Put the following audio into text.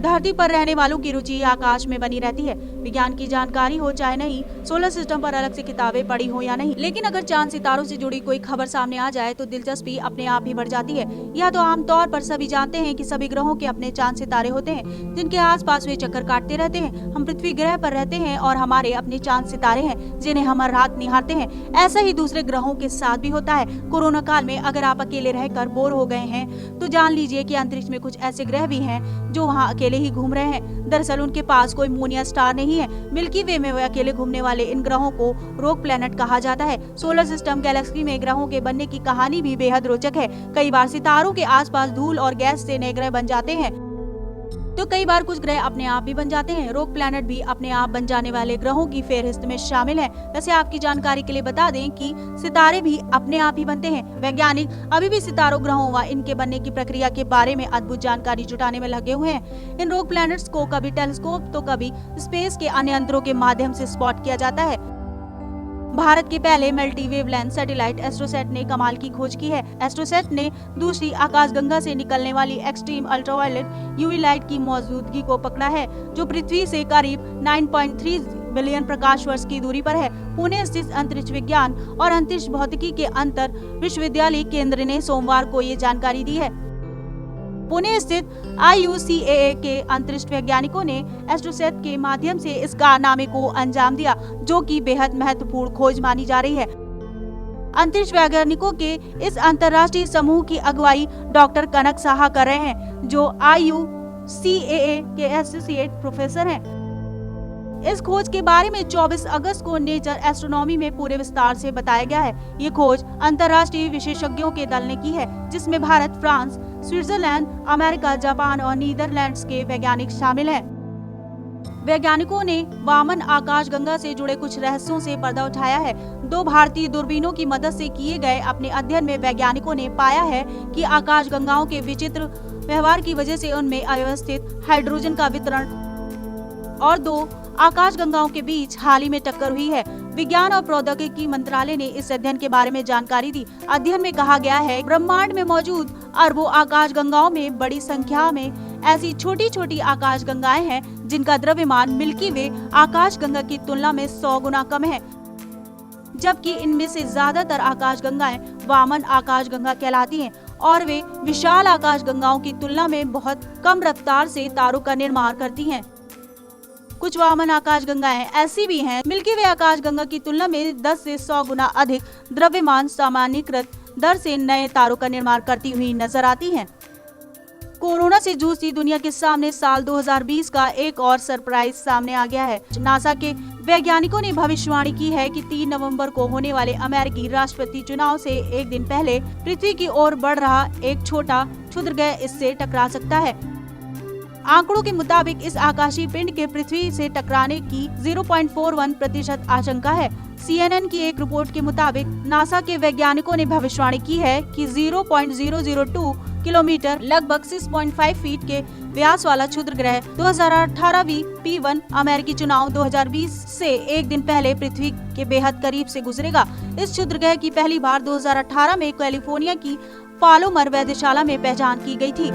धरती पर रहने वालों की रुचि आकाश में बनी रहती है। विज्ञान की जानकारी हो चाहे नहीं, सोलर सिस्टम पर अलग से किताबें पढ़ी हो या नहीं, लेकिन अगर चांद सितारों से जुड़ी कोई खबर सामने आ जाए तो दिलचस्पी अपने आप ही बढ़ जाती है। यह तो आमतौर पर सभी जानते हैं कि सभी ग्रहों के अपने चांद सितारे होते हैं, जिनके आसपास वे चक्कर काटते रहते हैं। हम पृथ्वी ग्रह पर रहते हैं और हमारे अपने चांद सितारे हैं, जिन्हें हम हर रात निहारते हैं। ऐसा ही दूसरे ग्रहों के साथ भी होता है। कोरोना काल में अगर आप अकेले रहकर बोर हो गए हैं तो जान लीजिए कि अंतरिक्ष में कुछ ऐसे ग्रह भी हैं जो वहाँ अकेले ही घूम रहे हैं। दरअसल उनके पास कोई मून या स्टार नहीं है। मिल्की वे में वे अकेले घूमने वाले इन ग्रहों को रोग प्लैनेट कहा जाता है। सोलर सिस्टम गैलेक्सी में ग्रहों के बनने की कहानी भी बेहद रोचक है। कई बार सितारों के आसपास धूल और गैस से नए ग्रह बन जाते हैं, तो कई बार कुछ ग्रह अपने आप भी बन जाते हैं। रोग प्लैनेट भी अपने आप बन जाने वाले ग्रहों की फेहरिस्त में शामिल है। वैसे आपकी जानकारी के लिए बता दें कि सितारे भी अपने आप ही बनते हैं। वैज्ञानिक अभी भी सितारों, ग्रहों व इनके बनने की प्रक्रिया के बारे में अद्भुत जानकारी जुटाने में लगे हुए हैं। इन रोग प्लैनेट्स को कभी टेलीस्कोप तो कभी स्पेस के अन्य यंत्रों के माध्यम से स्पॉट किया जाता है। भारत के पहले मल्टी वेवलेंथ सैटेलाइट एस्ट्रोसैट ने कमाल की खोज की है। एस्ट्रोसैट ने दूसरी आकाशगंगा से निकलने वाली एक्सट्रीम अल्ट्रावायलेट यूवी लाइट की मौजूदगी को पकड़ा है, जो पृथ्वी से करीब 9.3 बिलियन प्रकाश वर्ष की दूरी पर है। पुणे स्थित अंतरिक्ष विज्ञान और अंतरिक्ष भौतिकी के अंतर विश्वविद्यालय केंद्र ने सोमवार को ये जानकारी दी है। पुणे स्थित IUCAA के अंतरिक्ष वैज्ञानिकों ने एस्ट्रोसैट के माध्यम से इस कारनामे को अंजाम दिया, जो कि बेहद महत्वपूर्ण खोज मानी जा रही है। अंतरिक्ष वैज्ञानिकों के इस अंतर्राष्ट्रीय समूह की अगुवाई डॉक्टर कनक साहा कर रहे हैं, जो IUCAA के एसोसिएट प्रोफेसर हैं। इस खोज के बारे में 24 अगस्त को नेचर एस्ट्रोनॉमी में पूरे विस्तार से बताया गया है। ये खोज अंतर्राष्ट्रीय विशेषज्ञों के दल ने की है, जिसमें Bharat, France, Switzerland, America, Japan और नीदरलैंड्स के वैज्ञानिक शामिल हैं। वैज्ञानिकों ने वामन आकाशगंगा से जुड़े कुछ रहस्यों से पर्दा उठाया है। 2 भारतीय दूरबीनों की मदद से किए गए अपने अध्ययन में वैज्ञानिकों ने पाया है कि आकाशगंगाओं के विचित्र व्यवहार की वजह से उनमें अव्यवस्थित हाइड्रोजन का वितरण और 2 आकाशगंगाओं के बीच हाल ही में टक्कर हुई है। विज्ञान और प्रौद्योगिकी मंत्रालय ने इस अध्ययन के बारे में जानकारी दी। अध्ययन में कहा गया है, ब्रह्मांड में मौजूद अरबों आकाशगंगाओं में बड़ी संख्या में ऐसी छोटी छोटी आकाशगंगाएं हैं जिनका द्रव्यमान मिल्की वे आकाशगंगा की तुलना में 100 गुना कम है, जबकि इनमें से ज्यादातर आकाशगंगाएं वामन आकाशगंगा कहलाती हैं और वे विशाल आकाशगंगाओं की तुलना में बहुत कम रफ्तार से तारों का निर्माण करती हैं। कुछ वामन आकाशगंगाएं ऐसी भी हैं मिल्की वे आकाशगंगा की तुलना में 10 से 100 गुना अधिक द्रव्यमान सामान्यीकृत दर से नए तारों का निर्माण करती हुई नजर आती हैं। कोरोना से जूझती दुनिया के सामने साल 2020 का एक और सरप्राइज सामने आ गया है। नासा के वैज्ञानिकों ने भविष्यवाणी की है कि 3 नवंबर को होने वाले अमेरिकी राष्ट्रपति चुनाव से एक दिन पहले पृथ्वी की ओर बढ़ रहा एक छोटा क्षुद्रग्रह इससे टकरा सकता है। आंकड़ों के मुताबिक इस आकाशीय पिंड के पृथ्वी से टकराने की 0.41% आशंका है। CNN की एक रिपोर्ट के मुताबिक नासा के वैज्ञानिकों ने भविष्यवाणी की है कि 0.002 किलोमीटर लगभग 6.5 फीट के व्यास वाला क्षुद्र ग्रह 2018 P1 अमेरिकी चुनाव 2020 से एक दिन पहले पृथ्वी के बेहद करीब से गुजरेगा। इस क्षुद्र ग्रह की पहली बार 2018 में कैलिफोर्निया की पालोमर वेधशाला में पहचान की गई थी।